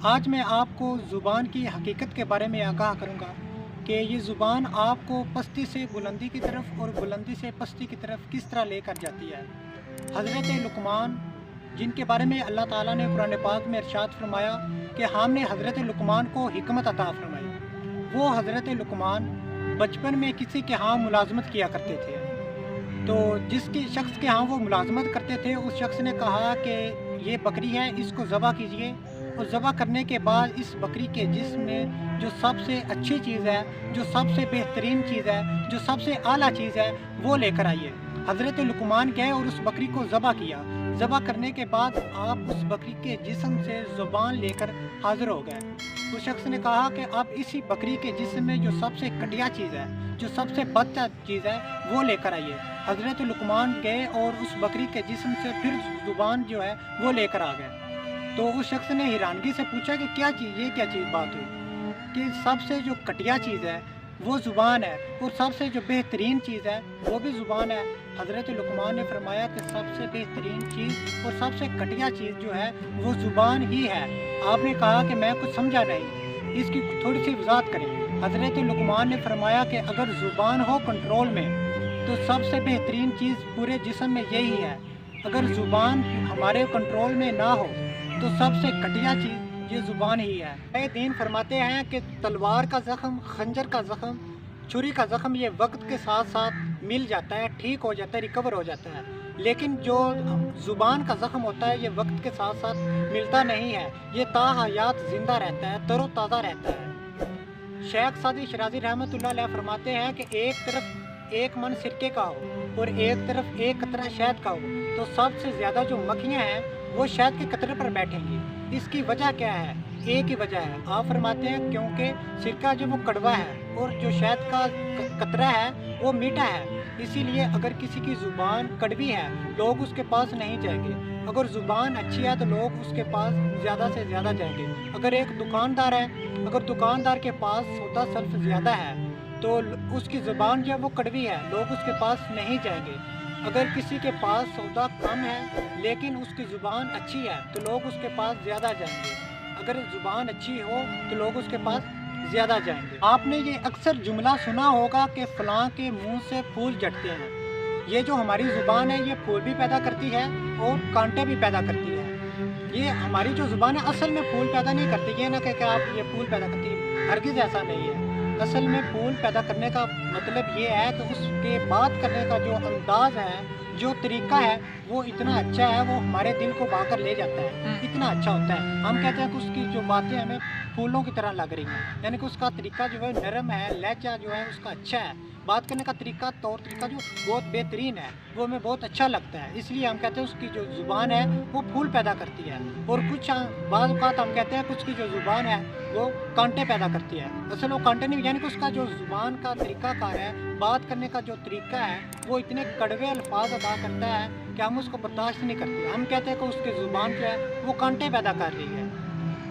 آج میں آپ کو زبان کی حقیقت کے بارے میں آگاہ کروں گا کہ یہ زبان آپ کو پستی سے بلندی کی طرف اور بلندی سے پستی کی طرف کس طرح لے کر جاتی ہے۔ حضرت لقمان، جن کے بارے میں اللہ تعالیٰ نے قرآن پاک میں ارشاد فرمایا کہ ہم نے حضرت لقمان کو حکمت عطا فرمائی۔ وہ حضرت لقمان بچپن میں کسی کے ہاں ملازمت کیا کرتے تھے، تو جس کے شخص کے ہاں وہ ملازمت کرتے تھے اس شخص نے کہا کہ یہ بکری ہے، اس کو ذبح کیجئے، اور ذبح کرنے کے بعد اس بکری کے جسم میں جو سب سے اچھی چیز ہے، جو سب سے بہترین چیز ہے، جو سب سے اعلیٰ چیز ہے، وہ لے کر آئیے۔ حضرت لقمان گئے اور اس بکری کو ذبح کیا۔ ذبح کرنے کے بعد آپ اس بکری کے جسم سے زبان لے کر حاضر ہو گئے۔ اس شخص نے کہا کہ اب اسی بکری کے جسم میں جو سب سے گھٹیا چیز ہے، جو سب سے بدتر چیز ہے، وہ لے کر آئیے۔ حضرت لقمان گئے اور اس بکری کے جسم سے پھر زبان جو ہے وہ لے کر آ گئے۔ تو اس شخص نے حیرانگی سے پوچھا کہ کیا چیز، یہ کیا چیز بات ہوئی کہ سب سے جو گھٹیا چیز ہے وہ زبان ہے اور سب سے جو بہترین چیز ہے وہ بھی زبان ہے۔ حضرت لقمان نے فرمایا کہ سب سے بہترین چیز اور سب سے گھٹیا چیز جو ہے وہ زبان ہی ہے۔ آپ نے کہا کہ میں کچھ سمجھا نہیں، اس کی تھوڑی سی وضاحت کریں۔ حضرت لقمان نے فرمایا کہ اگر زبان ہو کنٹرول میں تو سب سے بہترین چیز پورے جسم میں یہی ہے۔ اگر زبان ہمارے کنٹرول میں نہ ہو تو سب سے گھٹیا چیز یہ زبان ہی ہے۔ اے دین فرماتے ہیں کہ تلوار کا زخم، خنجر کا زخم، چھری کا زخم یہ وقت کے ساتھ ساتھ مل جاتا ہے، ٹھیک ہو جاتا ہے، ریکور ہو جاتا ہے، لیکن جو زبان کا زخم ہوتا ہے یہ وقت کے ساتھ ساتھ ملتا نہیں ہے، یہ تا حیات زندہ رہتا ہے، تر و تازہ رہتا ہے۔ شیخ سعدی شرازی رحمۃ اللہ علیہ فرماتے ہیں کہ ایک طرف ایک من سرکے کا ہو اور ایک طرف ایک قطرہ شہد کا ہو تو سب سے زیادہ جو مکھیاں ہیں وہ شہد کے قطرے پر بیٹھیں گی۔ اس کی وجہ کیا ہے؟ ایک ہی وجہ ہے۔ آپ فرماتے ہیں کیونکہ سرکہ جو وہ کڑوا ہے اور جو شہد کا قطرہ ہے وہ میٹھا ہے، اسی لیے اگر کسی کی زبان کڑوی ہے لوگ اس کے پاس نہیں جائیں گے، اگر زبان اچھی ہے تو لوگ اس کے پاس زیادہ سے زیادہ جائیں گے۔ اگر ایک دکاندار ہے، اگر دکاندار کے پاس سودا سلف زیادہ ہے تو اس کی زبان جو ہے وہ کڑوی ہے، لوگ اس کے پاس نہیں جائیں گے۔ اگر کسی کے پاس سودا کم ہے لیکن اس کی زبان اچھی ہے تو لوگ اس کے پاس زیادہ جائیں گے، اگر زبان اچھی ہو تو لوگ اس کے پاس زیادہ جائیں گے۔ آپ نے یہ اکثر جملہ سنا ہوگا کہ فلاں کے منہ سے پھول جھڑتے ہیں۔ یہ جو ہماری زبان ہے یہ پھول بھی پیدا کرتی ہے اور کانٹے بھی پیدا کرتی ہے۔ یہ ہماری جو زبان ہے اصل میں پھول پیدا نہیں کرتی، یہ نہ کہ آپ یہ پھول پیدا کرتی ہے، ہرگز ایسا نہیں ہے۔ اصل میں پھول پیدا کرنے کا مطلب یہ ہے کہ اس کے بات کرنے کا جو انداز ہے، جو طریقہ ہے وہ اتنا اچھا ہے، وہ ہمارے دل کو بھا کر لے جاتا ہے، اتنا اچھا ہوتا ہے۔ ہم کہتے ہیں کہ اس کی جو باتیں ہمیں پھولوں کی طرح لگ رہی ہیں، یعنی کہ اس کا طریقہ جو ہے نرم ہے، لہجہ جو ہے اس کا اچھا ہے، بات کرنے کا طریقہ، طور طریقہ جو بہت بہترین ہے، وہ ہمیں بہت اچھا لگتا ہے، اس لیے ہم کہتے ہیں اس کی جو زبان ہے وہ پھول پیدا کرتی ہے۔ اور کچھ بعض اوقات ہم کہتے ہیں کچھ کی جو زبان ہے وہ کانٹے پیدا کرتی ہے، اصل وہ کانٹے نہیں، یعنی کہ اس کا جو زبان کا طریقہ کار ہے، بات کرنے کا جو طریقہ ہے وہ اتنے کڑوے الفاظ ادا کرتا ہے کہ ہم اس کو برداشت نہیں کرتے، ہم کہتے ہیں کہ اس کی زبان جو ہے وہ کانٹے پیدا کر رہی ہے۔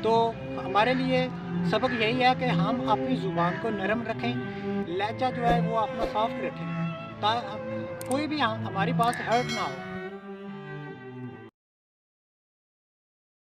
تو ہمارے لیے سبق یہی ہے کہ ہم اپنی زبان کو نرم رکھیں، لہجہ جو ہے وہ اپنا سافٹ رکھیں، تاکہ کوئی بھی ہماری بات ہرٹ نہ ہو۔